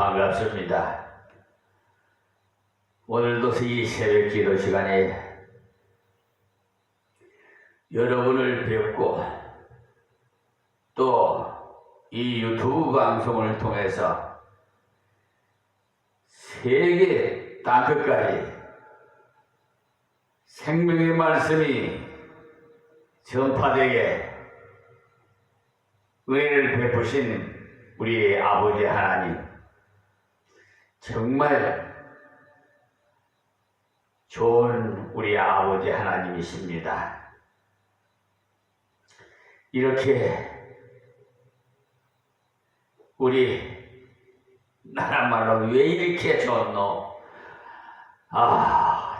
반갑습니다. 오늘도 이 새벽 기도 시간에 여러분을 뵙고 또 이 유튜브 방송을 통해서 세계 땅끝까지 생명의 말씀이 전파되게 은혜를 베푸신 우리 아버지 하나님, 정말 좋은 우리 아버지 하나님이십니다. 이렇게 우리 나란 말로 왜 이렇게 좋노?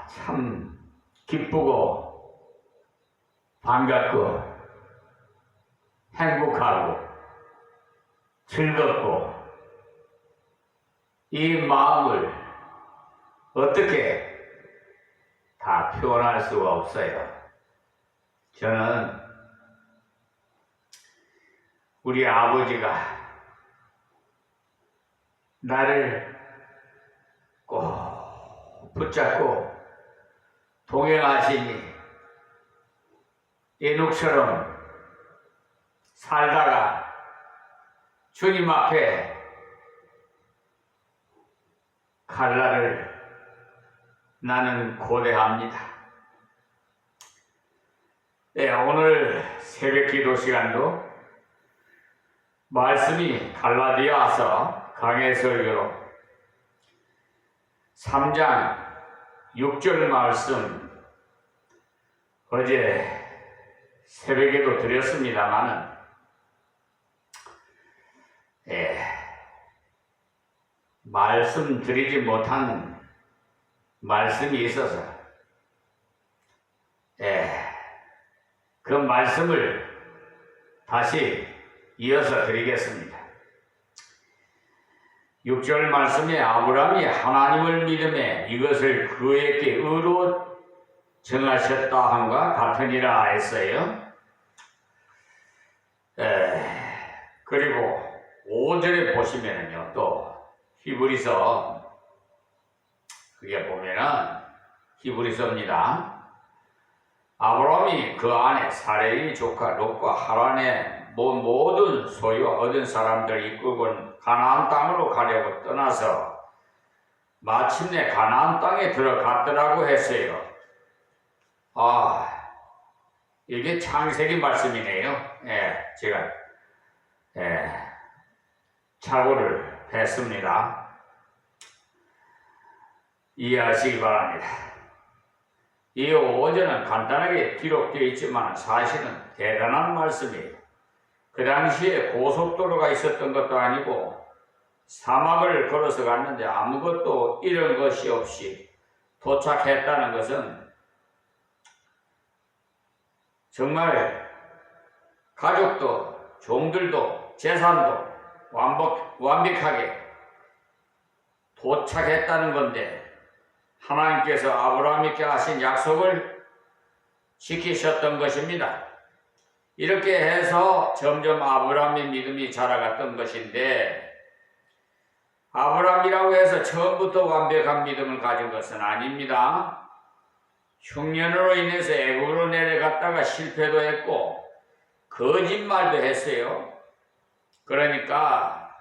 참 기쁘고 반갑고 행복하고 즐겁고 이 마음을 어떻게 다 표현할 수가 없어요. 저는 우리 아버지가 나를 꼭 붙잡고 동행하시니 에녹처럼 살다가 주님 앞에 갈 날을 나는 고대합니다. 네, 오늘 새벽 기도 시간도 말씀이 갈라디아서 강해 설교로 3장 6절 말씀 어제 새벽에도 드렸습니다만은 말씀드리지 못한 말씀이 있어서 그 말씀을 다시 이어서 드리겠습니다. 6절 말씀에 아브라함이 하나님을 믿음에 이것을 그에게 의로 정하셨다 함과 같으니라 했어요. 그리고 5절에 보시면은요, 또 히브리서, 그게 보면은 히브리서입니다. 아브라함이 그 안에 사레의 조카 롯과 하란의 모든 소유와 얻은 사람들 이끌고 가나안 땅으로 가려고 떠나서 마침내 가나안 땅에 들어갔더라고 했어요. 이게 창세기 말씀이네요. 제가 착오를 했습니다. 이해하시기 바랍니다. 이 5절은 간단하게 기록되어 있지만 사실은 대단한 말씀이에요. 그 당시에 고속도로가 있었던 것도 아니고 사막을 걸어서 갔는데 아무것도 잃은 것이 없이 도착했다는 것은 정말 가족도 종들도 재산도 완벽하게 도착했다는 건데, 하나님께서 아브라함에게 하신 약속을 지키셨던 것입니다. 이렇게 해서 점점 아브라함의 믿음이 자라갔던 것인데, 아브라함이라고 해서 처음부터 완벽한 믿음을 가진 것은 아닙니다. 흉년으로 인해서 애굽으로 내려갔다가 실패도 했고 거짓말도 했어요. 그러니까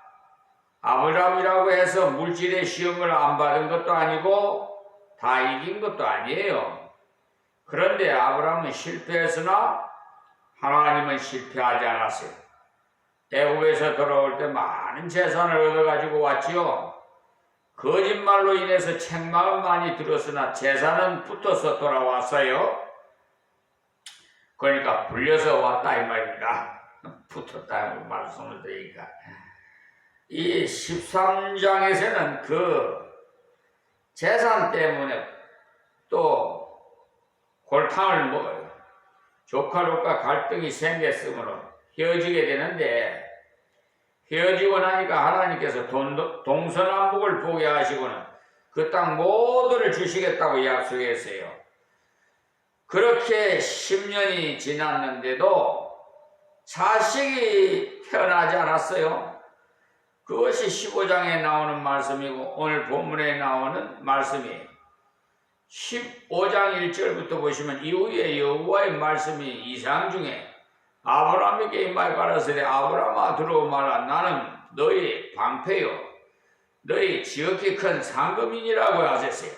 아브라함이라고 해서 물질의 시험을 안 받은 것도 아니고 다 이긴 것도 아니에요. 그런데 아브라함은 실패했으나 하나님은 실패하지 않았어요. 애굽에서 돌아올 때 많은 재산을 얻어가지고 왔지요. 거짓말로 인해서 책망은 많이 들었으나 재산은 붙어서 돌아왔어요. 그러니까 불려서 왔다 이 말입니다. 붙었다는 말씀을 드리니까 이 13장에서는 그 재산 때문에 또 골탕을 먹어요. 조카 롯과 갈등이 생겼으므로 헤어지게 되는데, 헤어지고 나니까 하나님께서 동서남북을 보게 하시고는 그 땅 모두를 주시겠다고 약속했어요. 그렇게 10년이 지났는데도 자식이 태어나지 않았어요. 그것이 15장에 나오는 말씀이고 오늘 본문에 나오는 말씀이에요. 15장 1절부터 보시면 이후에 여호와의 말씀이 이상 중에 아브라함에게 이 말 가라사대 아브라함아 들어오마라. 나는 너희 방패요 너희 지극히 큰 상급인이라고 하셨어요.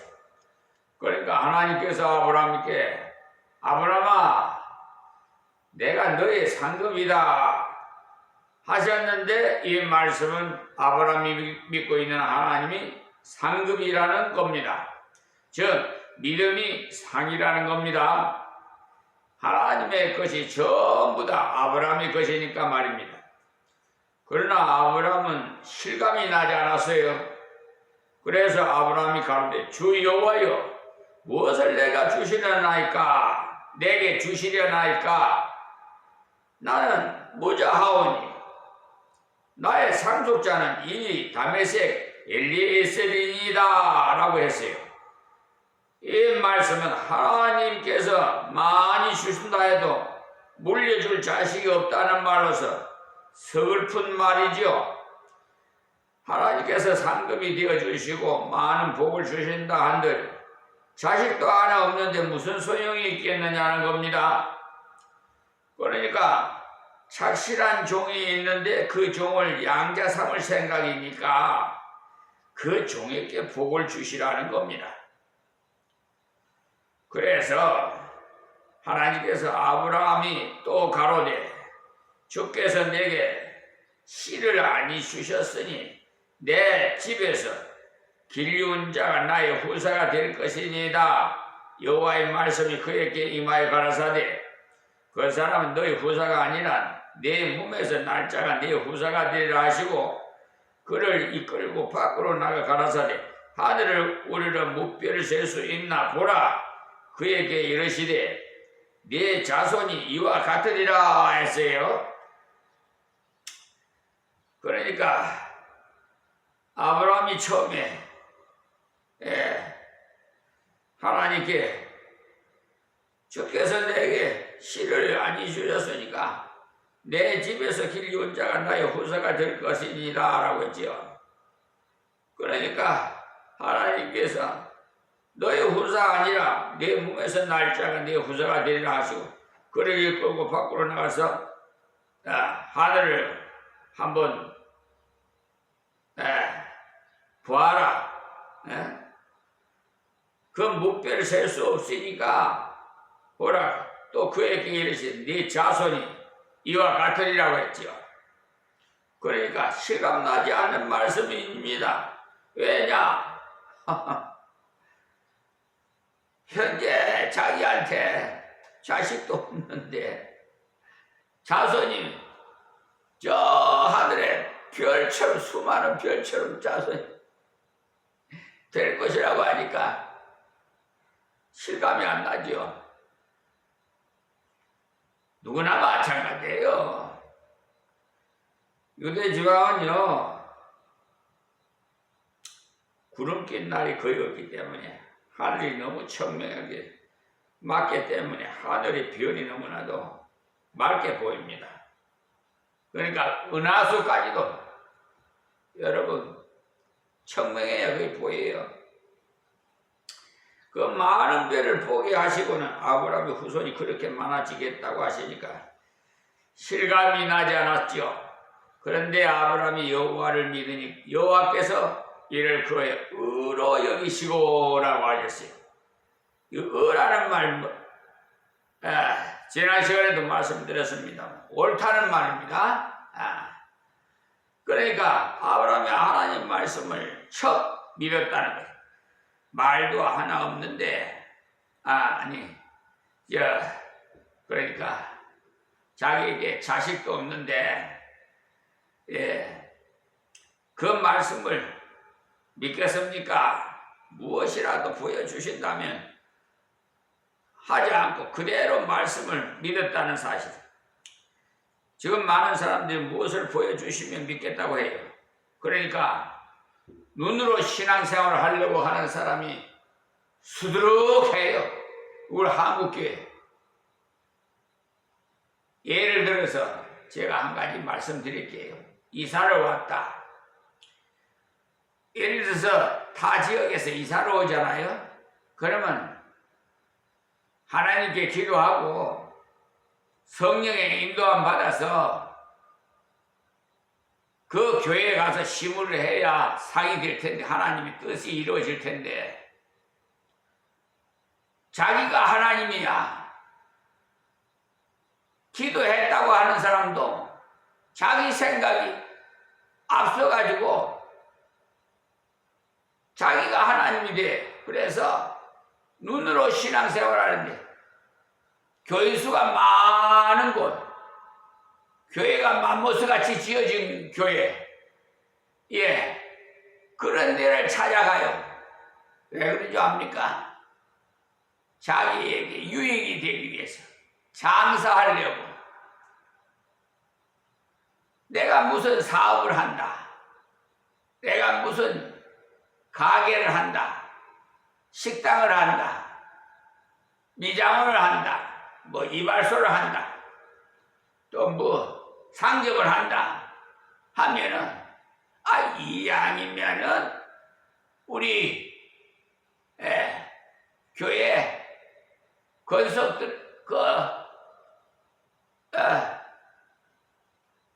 그러니까 하나님께서 아브라함에게 아브라함아 내가 너의 상급이다 하셨는데 이 말씀은 아브라함이 믿고 있는 하나님이 상급이라는 겁니다. 즉 믿음이 상이라는 겁니다. 하나님의 것이 전부 다 아브라함의 것이니까 말입니다. 그러나 아브라함은 실감이 나지 않았어요. 그래서 아브라함이 가로되 주 여호와여 무엇을 내가 주시려나이까 내게 주시려나이까 나는 무자하오니 나의 상속자는 이 다메섹 엘리에셀이니이다 라고 했어요. 이 말씀은 하나님께서 많이 주신다 해도 물려줄 자식이 없다는 말로서 서글픈 말이죠. 하나님께서 상급이 되어주시고 많은 복을 주신다 한들 자식도 하나 없는데 무슨 소용이 있겠느냐는 겁니다. 그러니까 착실한 종이 있는데 그 종을 양자 삼을 생각이니까 그 종에게 복을 주시라는 겁니다. 그래서 하나님께서 아브라함이 또 가로되 주께서 내게 씨를 아니 주셨으니 내 집에서 길리운 자가 나의 후사가 될 것이니이다. 여호와의 말씀이 그에게 임하여 가라사대 그 사람은 너의 후사가 아니라 내 몸에서 날 자가 네 후사가 되리라 하시고 그를 이끌고 밖으로 나가 가라사대 하늘을 우리를 무뼈를 셀 수 있나 보라. 그에게 이르시되 네 자손이 이와 같으리라 했어요. 그러니까 아브라함이 처음에 하나님께 주께서 내게 씨를 아니 주셨으니까 내 집에서 길리운 자가 나의 후사가 될 것이니라 라고 했지요. 그러니까 하나님께서 너의 후사가 아니라 내 몸에서 날 자가 내 후사가 되리라 하시고 그를 이끌고 밖으로 나가서 하늘을 한번 보아라. 그 무뼈를 셀 수 없으니까 보라. 또 그에게 이르시되 네 자손이 이와 같으리라고 했지요. 그러니까 실감나지 않는 말씀입니다. 왜냐? 현재 자기한테 자식도 없는데 자손이 저 하늘에 별처럼 수많은 별처럼 자손이 될 것이라고 하니까 실감이 안 나죠. 누구나 마찬가지예요. 유대 지방은요 구름 낀 날이 거의 없기 때문에 하늘이 너무 청명하게 맑기 때문에 하늘의 별이 너무나도 맑게 보입니다. 그러니까 은하수까지도 여러분 청명해야 그게 보여요. 그 많은 별을 보게 하시고는 아브라함의 후손이 그렇게 많아지겠다고 하시니까 실감이 나지 않았죠. 그런데 아브라함이 여호와를 믿으니 여호와께서 이를 그의 의로 여기시고라고 하셨어요. 이 의라는 말 지난 시간에도 말씀드렸습니다. 옳다는 말입니다. 그러니까 아브라함이 하나님 말씀을 척 믿었다는 거예요. 말도 하나 없는데 그러니까 자기에게 자식도 없는데 그 말씀을 믿겠습니까? 무엇이라도 보여주신다면 하지 않고 그대로 말씀을 믿었다는 사실. 지금 많은 사람들이 무엇을 보여주시면 믿겠다고 해요. 그러니까 눈으로 신앙생활을 하려고 하는 사람이 수두룩해요. 우리 한국교회. 예를 들어서 제가 한 가지 말씀드릴게요. 이사를 왔다. 예를 들어서 타 지역에서 이사를 오잖아요. 그러면 하나님께 기도하고 성령의 인도함 받아서 그 교회에 가서 시무를 해야 상이 될 텐데, 하나님의 뜻이 이루어질 텐데, 자기가 하나님이야. 기도했다고 하는 사람도 자기 생각이 앞서가지고 자기가 하나님이 돼. 그래서 눈으로 신앙생활 하는데 교인수가 많은 곳, 교회가 맘모스같이 지어진 교회, 그런 데를 찾아가요. 왜 그런지 압니까? 자기에게 유익이 되기 위해서, 장사하려고. 내가 무슨 사업을 한다, 내가 무슨 가게를 한다, 식당을 한다, 미장원을 한다, 뭐 이발소를 한다, 또 뭐 상점을 한다 하면은, 이왕이면은 우리 교회 건석들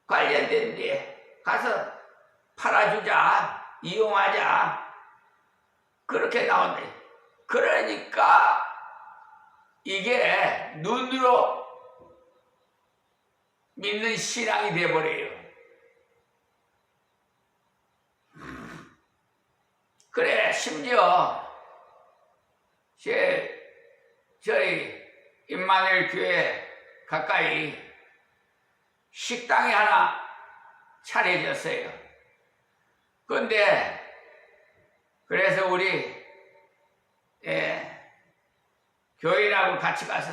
관련된 데 가서 팔아주자, 이용하자, 그렇게 나온다. 그러니까 이게 눈으로 믿는 신앙이 돼버려요. 그래, 심지어 저희 임마누엘 교회 가까이 식당이 하나 차려졌어요. 근데 그래서 우리 교인하고 같이 가서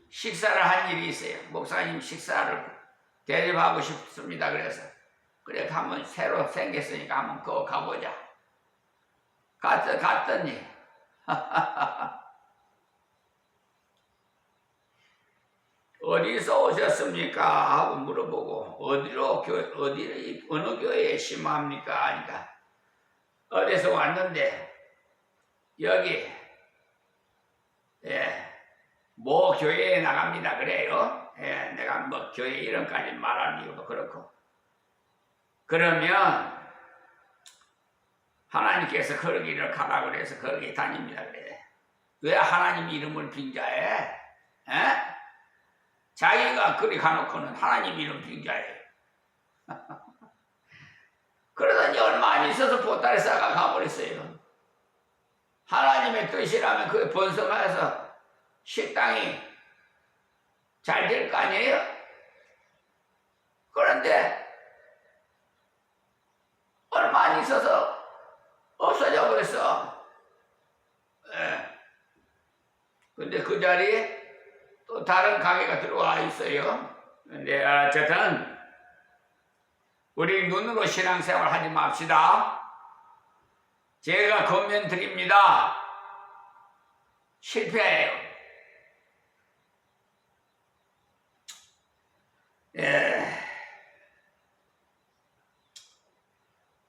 식사를 한 일이 있어요. 목사님 식사를 대접하고 싶습니다. 그래서 그래, 한번 새로 생겼으니까 한번 그거 가보자. 갔더니 어디서 오셨습니까? 하고 물어보고, 어느 교회에 심합니까? 하니까 어디서 왔는데 여기 뭐 교회에 나갑니다. 그래요. 내가 뭐 교회 이름까지 말하는 이유도 그렇고. 그러면 하나님께서 거기를 가라고 그래서 거기 다닙니다. 그래. 왜 하나님 이름을 빙자해? 자기가 그리 가놓고는 하나님 이름 빙자해. 그러더니 얼마 안 있어서 보따리 싸가 가버렸어요. 하나님의 뜻이라면 그게 번성해서 식당이 잘 될 거 아니에요? 그런데 얼마 안 있어서 없어져 버렸어. 근데 그 자리에 또 다른 가게가 들어와 있어요. 근데 어쨌든 우리 눈으로 신앙생활 하지 맙시다. 제가 권면 드립니다. 실패해요.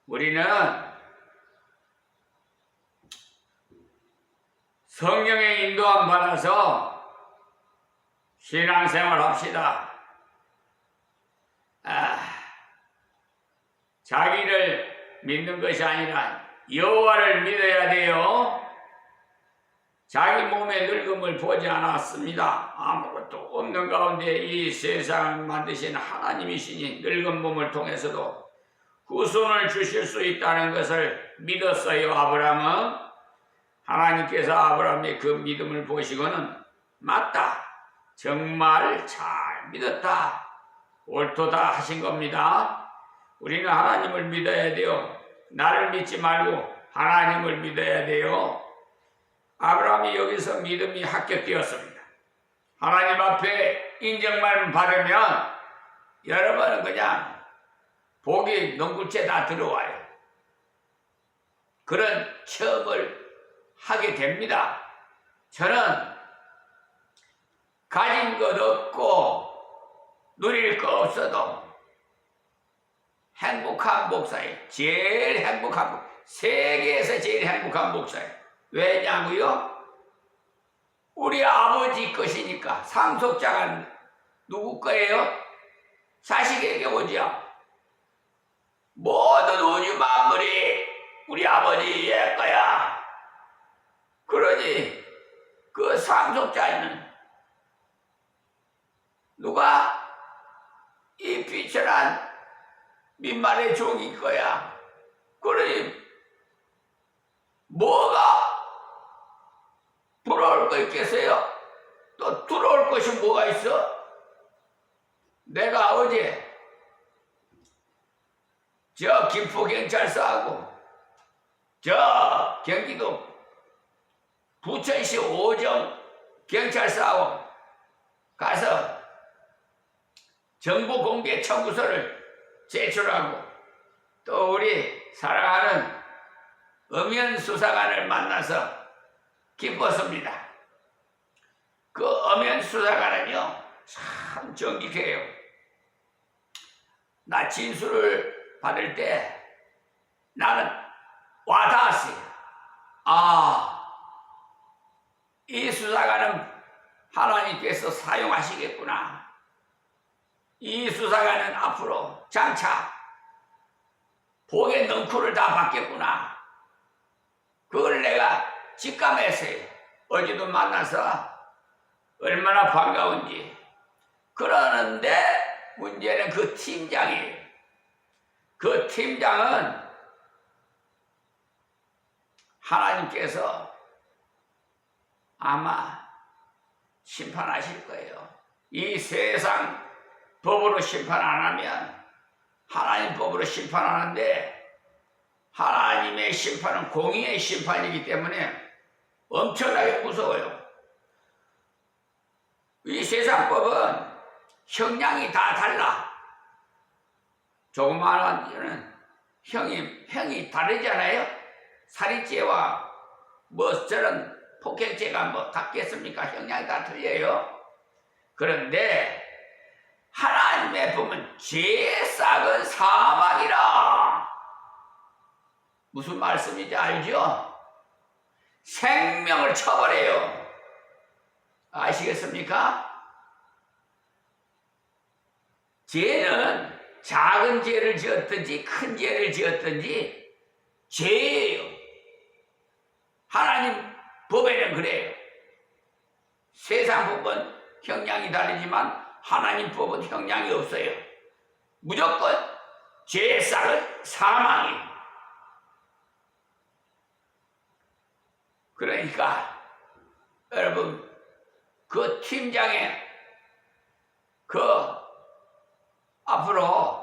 우리는 성령의 인도함 받아서 신앙생활 합시다. 자기를 믿는 것이 아니라 여호와를 믿어야 돼요. 자기 몸의 늙음을 보지 않았습니다. 아무것도 없는 가운데 이 세상을 만드신 하나님이시니 늙은 몸을 통해서도 후손을 주실 수 있다는 것을 믿었어요. 아브라함은 하나님께서 아브라함의 그 믿음을 보시고는 맞다, 정말 잘 믿었다, 옳도다 하신 겁니다. 우리는 하나님을 믿어야 돼요. 나를 믿지 말고 하나님을 믿어야 돼요. 아브라함이 여기서 믿음이 합격되었습니다. 하나님 앞에 인정만 받으면 여러분은 그냥 복이 농굴째 다 들어와요. 그런 체험을 하게 됩니다. 저는 가진 것 없고 누릴 거 없어도 행복한 목사예요. 제일 행복한 목. 세계에서 제일 행복한 목사예요. 왜냐고요? 우리 아버지 것이니까. 상속자가 누구 거예요? 자식에게 오죠. 모든 우주 만물이 우리 아버지의 거야. 그러니 그 상속자는 누가? 이 비천한 민말의 종일 거야. 그러니 뭐가 부러울 거 있겠어요? 또 두려울 것이 뭐가 있어? 내가 어제 저 김포경찰서하고 저 경기도 부천시 오정 경찰서하고 가서 정보 공개 청구서를 제출하고 또 우리 사랑하는 엄연 수사관을 만나서 기뻤습니다. 그 엄연 수사관은요 참 정직해요. 나 진술을 받을 때 나는 와닿았어요. 이 수사관은 하나님께서 사용하시겠구나. 이 수사관은 앞으로 장차 복의 넝쿨을 다 받겠구나. 그걸 내가 직감했어요. 어제도 만나서 얼마나 반가운지. 그러는데 문제는 그 팀장이에요. 그 팀장은 하나님께서 아마 심판하실 거예요. 이 세상 법으로 심판 안 하면 하나님 법으로 심판하는데 하나님의 심판은 공의의 심판이기 때문에 엄청나게 무서워요. 이 세상 법은 형량이 다 달라. 조그마한 일은 형이 다르잖아요. 살인죄와 뭐 저런 폭행죄가 뭐 같겠습니까? 형량이 다 틀려요. 그런데 하나님의 법은 죄의 싹은 사망이라. 무슨 말씀인지 알죠? 생명을 쳐버려요. 아시겠습니까? 죄는 작은 죄를 지었든지 큰 죄를 지었든지 죄예요. 하나님 법에는 그래요. 세상 법은 형량이 다르지만 하나님 법은 형량이 없어요. 무조건 죄의 싹은 사망이에요. 그러니까 여러분 그 팀장의 그 앞으로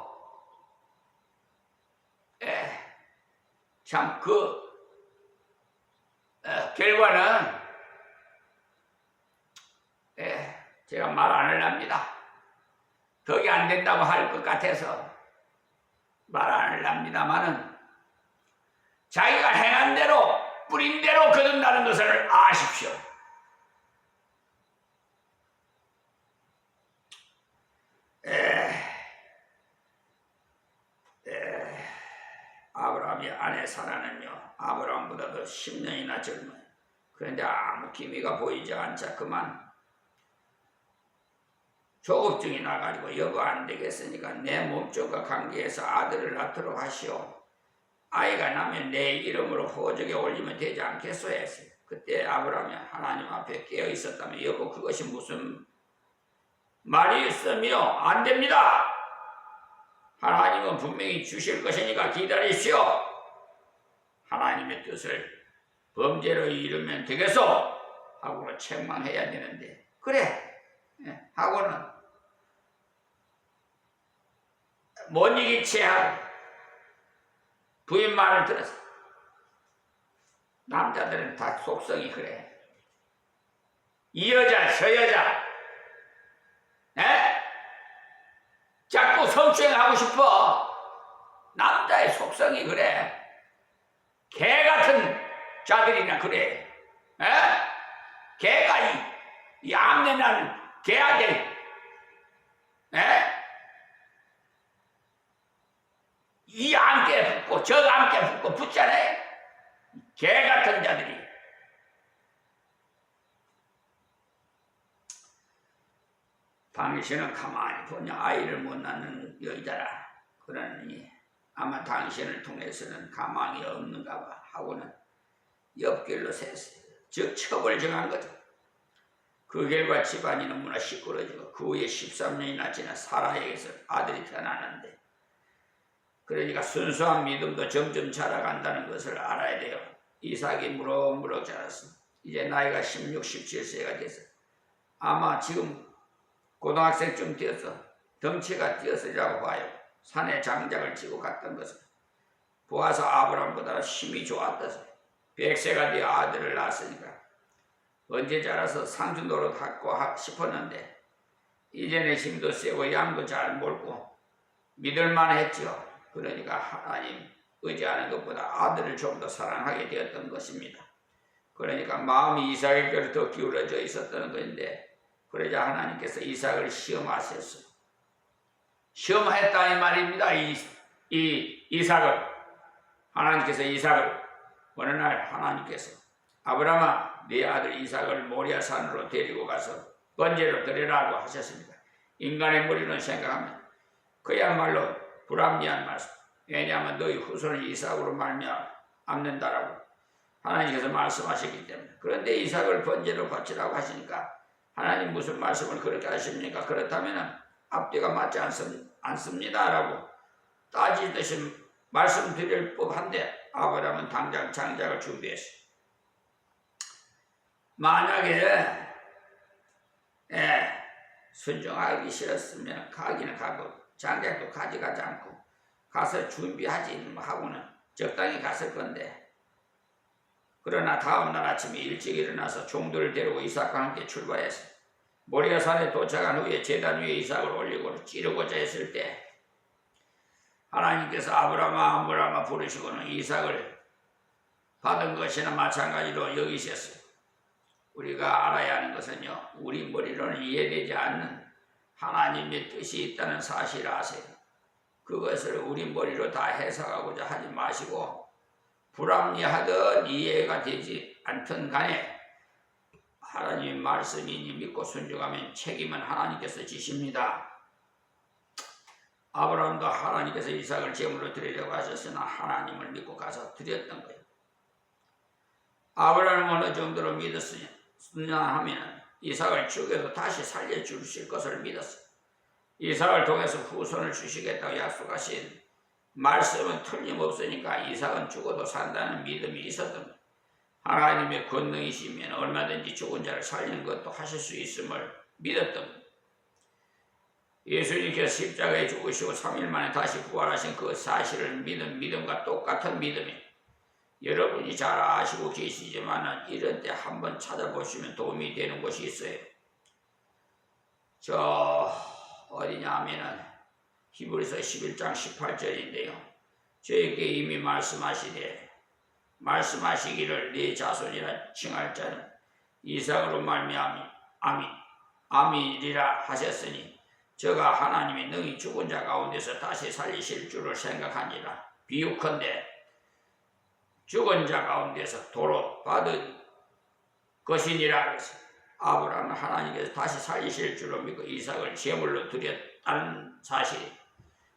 참 그 결과는 제가 말 안 하렵니다. 덕이 안 된다고 할 것 같아서 말 안 하렵니다마는 자기가 행한 대로 뿌린 대로 거둔다는 것을 아십시오. 아브라함이 아내 사라는요 아브라함보다도 10년이나 젊어요. 그런데 아무 기미가 보이지 않자 그만 조급증이 나가지고 여보 안 되겠으니까 내 몸종과 관계해서 아들을 낳도록 하시오. 아이가 나면 내 이름으로 호적에 올리면 되지 않겠소 했어요. 그때 아브라함이 하나님 앞에 깨어 있었다면 여보 그것이 무슨 말이 있으며 안 됩니다. 하나님은 분명히 주실 것이니까 기다리시오. 하나님의 뜻을 범죄로 이루면 되겠소 하고 책망해야 되는데 그래 하고는 못 이기채 하고 부인 말을 들었어. 남자들은 다 속성이 그래. 이 여자 저 여자 자꾸 성추행하고 싶어. 남자의 속성이 그래. 개 같은 자들이나 그래. 개가 이 암내나는 개한테 이 암깨 붙고 저 암깨 붙고 붙잖아요. 개 같은 자들이 당신은 가만히 보냐 아이를 못 낳는 여자라. 그러니 아마 당신을 통해서는 가망이 없는가 봐 하고는 옆길로 샜어요. 즉 첩을 정한 거죠. 그 결과 집안이 너무나 시끄러지고 그 후에 13년이나 지나 사라에게서 아들이 태어나는데, 그러니까 순수한 믿음도 점점 자라간다는 것을 알아야 돼요. 이삭이 무럭무럭 자랐어. 이제 나이가 16, 17세가 돼서 아마 지금 고등학생쯤 되어서 덩치가 뛰었으리라고 봐요. 산에 장작을 지고 갔던 것은 보아서 아브람보다 힘이 좋았다서 100세가 되어 아들을 낳았으니까 언제 자라서 상주 노릇하고 싶었는데 이제는 힘도 세고 양도 잘 몰고 믿을만 했죠. 그러니까 하나님 의지하는 것보다 아들을 좀 더 사랑하게 되었던 것입니다. 그러니까 마음이 이삭에게로 더 기울어져 있었던 것인데, 그러자 하나님께서 이삭을 시험하셨어요. 시험했다 이 말입니다. 이삭을 하나님께서 이삭을 어느 날 하나님께서 아브라함아 네 아들 이삭을 모리아 산으로 데리고 가서 번제로 드리라고 하셨습니다. 인간의 머리는 생각하면 그야말로 불합리한 말씀. 왜냐하면 너희 후손을 이삭으로 말미암는다라고 하나님께서 말씀하셨기 때문에. 그런데 이삭을 번제로 바치라고 하시니까 하나님 무슨 말씀을 그렇게 하십니까? 그렇다면 앞뒤가 맞지 않습니다라고 따지듯이 말씀드릴 법한데 아브라함은 당장 장작을 준비했어요. 만약에 순종하기 싫었으면 가기는 가고 장작도 가져가지 않고 가서 준비하지 하고는 적당히 갔을 건데, 그러나 다음날 아침에 일찍 일어나서 종들을 데리고 이삭과 함께 출발했어요. 모리아 산에 도착한 후에 제단 위에 이삭을 올리고 찌르고자 했을 때 하나님께서 아브라함아 부르시고는 이삭을 받은 것이나 마찬가지로 여기셨어요. 우리가 알아야 하는 것은요, 우리 머리로는 이해되지 않는 하나님의 뜻이 있다는 사실을 아세요. 그것을 우리 머리로 다 해석하고자 하지 마시고 불합리하든 이해가 되지 않든 간에 하나님의 말씀이니 믿고 순종하면 책임은 하나님께서 지십니다. 아브라함도 하나님께서 이삭을 제물로 드리려고 하셨으나 하나님을 믿고 가서 드렸던 거예요. 아브라함은 어느 정도로 믿었으냐 하면 이삭을 죽여도 다시 살려주실 것을 믿었어요. 이삭을 통해서 후손을 주시겠다고 약속하신 말씀은 틀림없으니까 이삭은 죽어도 산다는 믿음이 있었던 거예요. 하나님의 권능이시면 얼마든지 죽은 자를 살리는 것도 하실 수 있음을 믿었던 거예요. 예수님께서 십자가에 죽으시고 3일 만에 다시 부활하신 그 사실을 믿은 믿음과 똑같은 믿음이 여러분이 잘 아시고 계시지만 이런 때 한번 찾아보시면 도움이 되는 것이 있어요. 어디냐 하면은 히브리서 11장 18절인데요. 저에게 이미 말씀하시기를 네 자손이라 칭할 자는 이삭으로 말미암이리라 하셨으니 저가 하나님이 능히 죽은 자 가운데서 다시 살리실 줄을 생각하니라. 비유컨대 죽은 자 가운데서 도로 받은 것이니라. 그래서 아브라함은 하나님께서 다시 살리실 줄을 믿고 이삭을 제물로 드렸다는 사실이,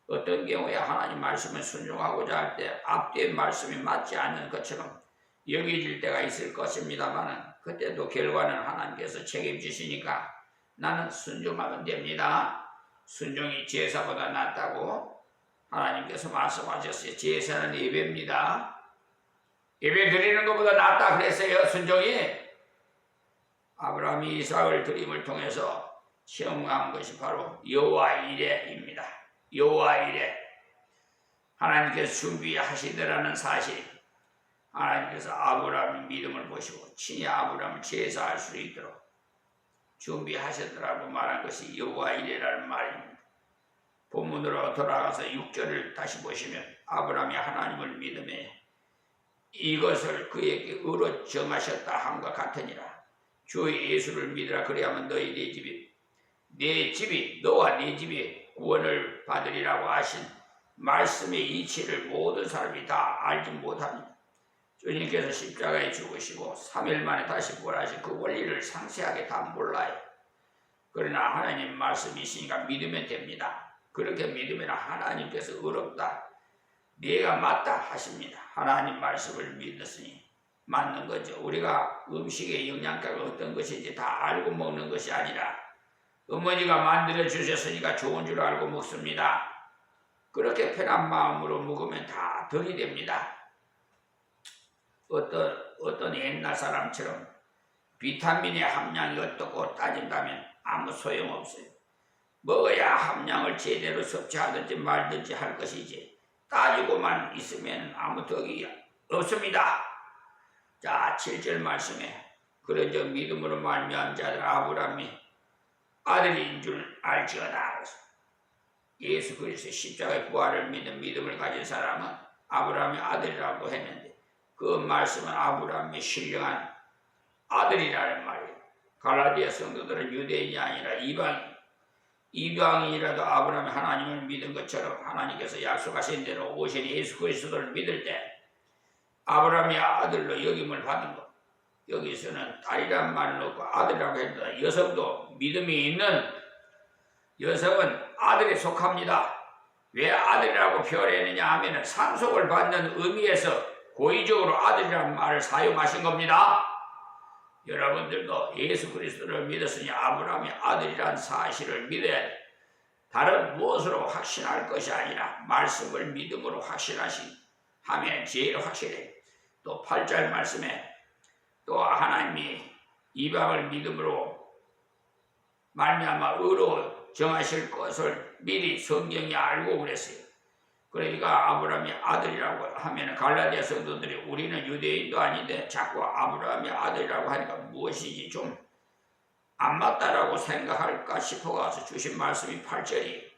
어떤 경우에 하나님 말씀을 순종하고자 할 때 앞뒤의 말씀이 맞지 않는 것처럼 여겨질 때가 있을 것입니다만, 그때도 결과는 하나님께서 책임지시니까 나는 순종하면 됩니다. 순종이 제사보다 낫다고 하나님께서 말씀하셨어요. 제사는 예배입니다. 예배 드리는 것보다 낫다 그랬어요. 순종이. 아브라함이 이삭을 드림을 통해서 체험한 것이 바로 여호와 이레입니다. 여호와 이레. 하나님께서 준비하시더라는 사실. 하나님께서 아브라함의 믿음을 보시고 친히 아브라함을 제사할 수 있도록 준비하셨더라고 말한 것이 여호와 이레라는 말입니다. 본문으로 돌아가서 6절을 다시 보시면 아브라함이 하나님을 믿음에 이것을 그에게 의로 정하셨다 함과 같으니라. 주 예수를 믿으라. 그리하면 내 집이 너와 네 집이 구원을 받으리라고 하신 말씀의 이치를 모든 사람이 다 알지 못합니다. 주님께서 십자가에 죽으시고 3일 만에 다시 부활하신 그 원리를 상세하게 다 몰라요. 그러나 하나님 말씀이 있으니까 믿으면 됩니다. 그렇게 믿으면 하나님께서 어렵다, 네가 맞다 하십니다. 하나님 말씀을 믿었으니 맞는 거죠. 우리가 음식의 영양가가 어떤 것인지 다 알고 먹는 것이 아니라 어머니가 만들어 주셨으니까 좋은 줄 알고 먹습니다. 그렇게 편한 마음으로 먹으면 다 덕이 됩니다. 어떤 옛날 사람처럼 비타민의 함량이 어떻고 따진다면 아무 소용없어요. 먹어야 함량을 제대로 섭취하든지 말든지 할 것이지 따지고만 있으면 아무 덕이 없습니다. 자, 7절 말씀에 그런즉 믿음으로 말미암은 자들 아브라함이 아들인 줄 알지어다. 예수 그리스도의 십자가의 부활을 믿는 믿음을 가진 사람은 아브라함의 아들이라고 했는데 그 말씀은 아브라함의 신령한 아들이라는 말이에요. 갈라디아 성도들은 유대인이 아니라 이방인이라도 아브라함이 하나님을 믿은 것처럼 하나님께서 약속하신 대로 오신 예수 그리스도를 믿을 때 아브라함의 아들로 여김을 받은 것. 여기서는 딸이란 말은 없고 아들이라고 했는데 여성도 믿음이 있는 여성은 아들에 속합니다. 왜 아들이라고 표현했느냐 하면 상속을 받는 의미에서 고의적으로 아들이라는 말을 사용하신 겁니다. 여러분들도 예수 그리스도를 믿었으니 아브라함의 아들이란 사실을 믿어야 돼. 다른 무엇으로 확신할 것이 아니라 말씀을 믿음으로 하면 제일 확실해. 또 8절 말씀에 또 하나님이 이방을 믿음으로 말미암아 의로 정하실 것을 미리 성경이 알고 그랬어요. 그러니까 아브라함이 아들이라고 하면 갈라디아 성도들이 우리는 유대인도 아닌데 자꾸 아브라함이 아들이라고 하니까 무엇이지 좀 안 맞다라고 생각할까 싶어가서 주신 말씀이 8절이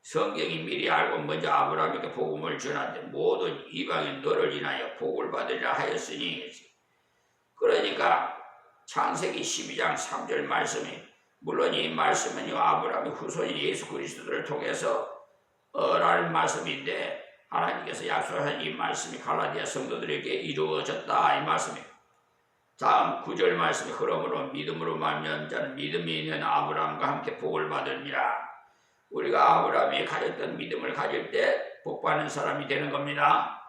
성경이 미리 알고 먼저 아브라함에게 복음을 전하되 모든 이방인 너를 인하여 복을 받으리라 하였으니, 그러니까 창세기 12장 3절 말씀이 물론 이 말씀은요 아브라함의 후손인 예수 그리스도를 통해서 라는 말씀인데 하나님께서 약속하신 이 말씀이 갈라디아 성도들에게 이루어졌다 이 말씀이에요. 다음 9절 말씀이 그러므로 믿음으로 말미암은 자는 믿음이 있는 아브라함과 함께 복을 받으리라. 우리가 아브라함이 가졌던 믿음을 가질 때 복받는 사람이 되는 겁니다.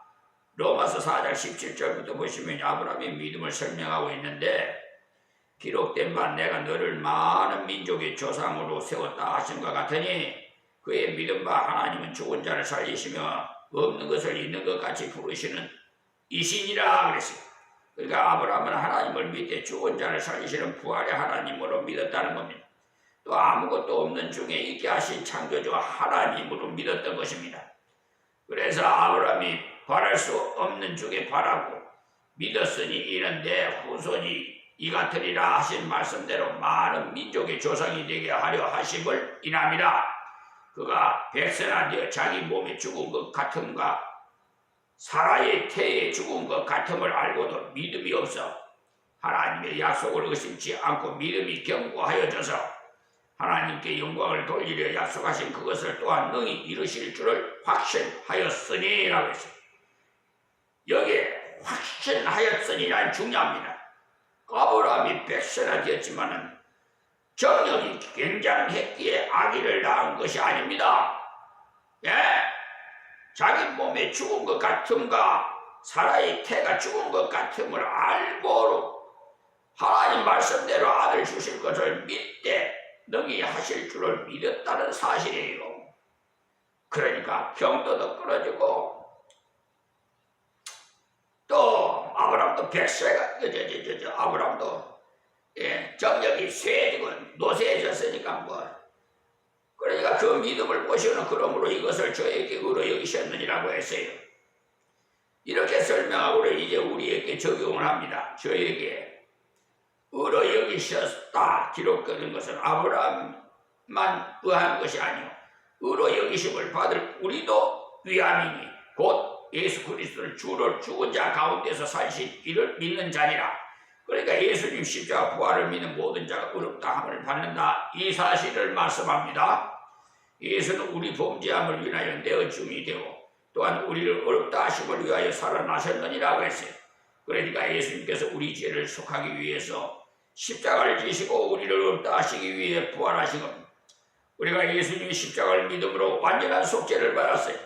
로마서 4장 17절부터 보시면 아브라함의 믿음을 설명하고 있는데 기록된 바 내가 너를 많은 민족의 조상으로 세웠다 하신과 같으니 그의 믿음 바 하나님은 죽은 자를 살리시며 없는 것을 있는 것 같이 부르시는 이신이라 그랬어요. 그러니까 아브라함은 하나님을 믿되 죽은 자를 살리시는 부활의 하나님으로 믿었다는 겁니다. 또 아무것도 없는 중에 있게 하신 창조주 하나님으로 믿었던 것입니다. 그래서 아브라함이 바랄 수 없는 중에 바라고 믿었으니 이는 내 후손이 이 같으리라 하신 말씀대로 많은 민족의 조상이 되게 하려 하심을 인함이라. 그가 백세나 되어 자기 몸에 죽은 것 같음과 사라의 태에 죽은 것 같음을 알고도 믿음이 없어 하나님의 약속을 의심치 않고 믿음이 견고하여져서 하나님께 영광을 돌리려 약속하신 그것을 또한 능히 이루실 줄을 확신하였으니 라고 했어요. 여기에 확신하였으니란 중요합니다. 아브라함이 백세나 되었지만은 정력이 굉장했기에 아기를 낳은 것이 아닙니다. 예? 자기 몸에 죽은 것 같음과 사라의 태가 죽은 것 같음을 알고 하나님 말씀대로 아들 주실 것을 믿되 능히 하실 줄을 믿었다는 사실이에요. 그러니까 병도도 끊어지고 또 아브라함도 백세가 아브라함도 정력이 쇠해지고 노쇠해졌으니까 그러니까 그 믿음을 보시는 그러므로 이것을 저에게 의로 여기셨느니라고 했어요. 이렇게 설명하고 이제 우리에게 적용을 합니다. 저에게 의로 여기셨다 기록되는 것은 아브라함만 의한 것이 아니요 의로 여기심을 받을 우리도 위함이니 곧 예수 그리스도를 주를 죽은 자 가운데서 살신 이를 믿는 자니라. 그러니까 예수님 십자가 부활을 믿는 모든 자가 의롭다함을 받는다 이 사실을 말씀합니다. 예수는 우리 범죄함을 인하여 내어줌이 되고 또한 우리를 의롭다 하심을 위하여 살아나셨느니라고 했어요. 그러니까 예수님께서 우리 죄를 속하기 위해서 십자가를 지시고 우리를 없다 하시기 위해 부활하신 겁니다. 우리가 예수님의 십자가를 믿음으로 완전한 속죄를 받았어요.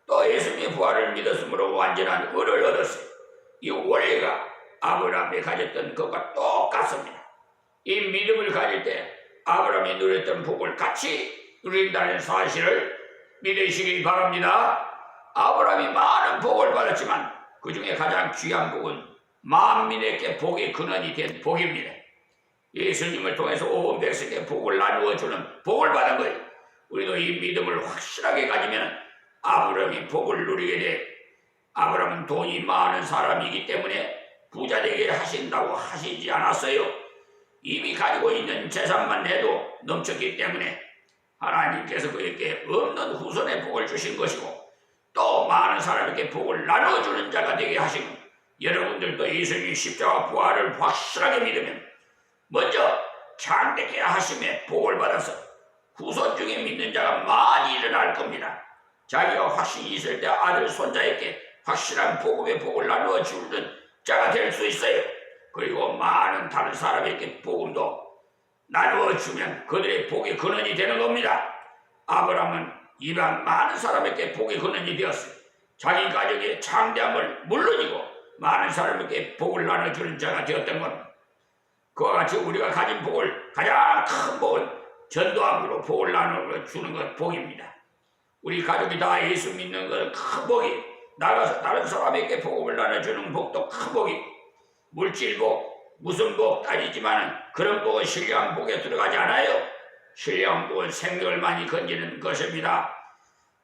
또 예수님의 부활을 믿었으므로 완전한 의를 얻었어요. 이 원리가 아브라함이 가졌던 것과 똑같습니다. 이 믿음을 가질 때 아브라함이 누렸던 복을 같이 누린다는 사실을 믿으시기 바랍니다. 아브라함이 많은 복을 받았지만 그 중에 가장 귀한 복은 만민에게 복의 근원이 된 복입니다. 예수님을 통해서 온 백성에게 복을 나누어 주는 복을 받은 거예요. 우리도 이 믿음을 확실하게 가지면 아브라함이 복을 누리게 돼. 아브라함은 돈이 많은 사람이기 때문에 부자 되게 하신다고 하시지 않았어요. 이미 가지고 있는 재산만 해도 넘쳤기 때문에 하나님께서 그에게 없는 후손의 복을 주신 것이고 또 많은 사람에게 복을 나눠주는 자가 되게 하시고 여러분들도 예수님의 십자가 부활을 확실하게 믿으면 먼저 창대케 하심에 복을 받아서 후손 중에 믿는 자가 많이 일어날 겁니다. 자기가 확신이 있을 때 아들 손자에게 확실한 복음의 복을 나누어 주는 자가 될 수 있어요. 그리고 많은 다른 사람에게 복음도 나누어 주면 그들의 복의 근원이 되는 겁니다. 아브라함은 이방 많은 사람에게 복의 근원이 되었어요. 자기 가족의 창대함을 물론이고 많은 사람에게 복을 나눠주는 자가 되었던 겁니다. 그와 같이 우리가 가진 복을 가장 큰 복은 전도함으로 복을 나눠주는 것 복입니다. 우리 가족이 다 예수 믿는 것은 큰 복이, 나가서 다른 사람에게 복음을 나눠주는 복도 큰 복이, 물질복, 무슨 복 따지지만 그런 복은 신령한 복에 들어가지 않아요. 신령한 복은 생명을 많이 건지는 것입니다.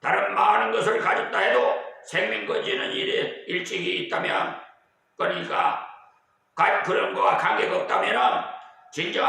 다른 많은 것을 가졌다 해도 생명 건지는 일에 일찍이 있다면, 그러니까 그런 거와 관계가 없다면 진정한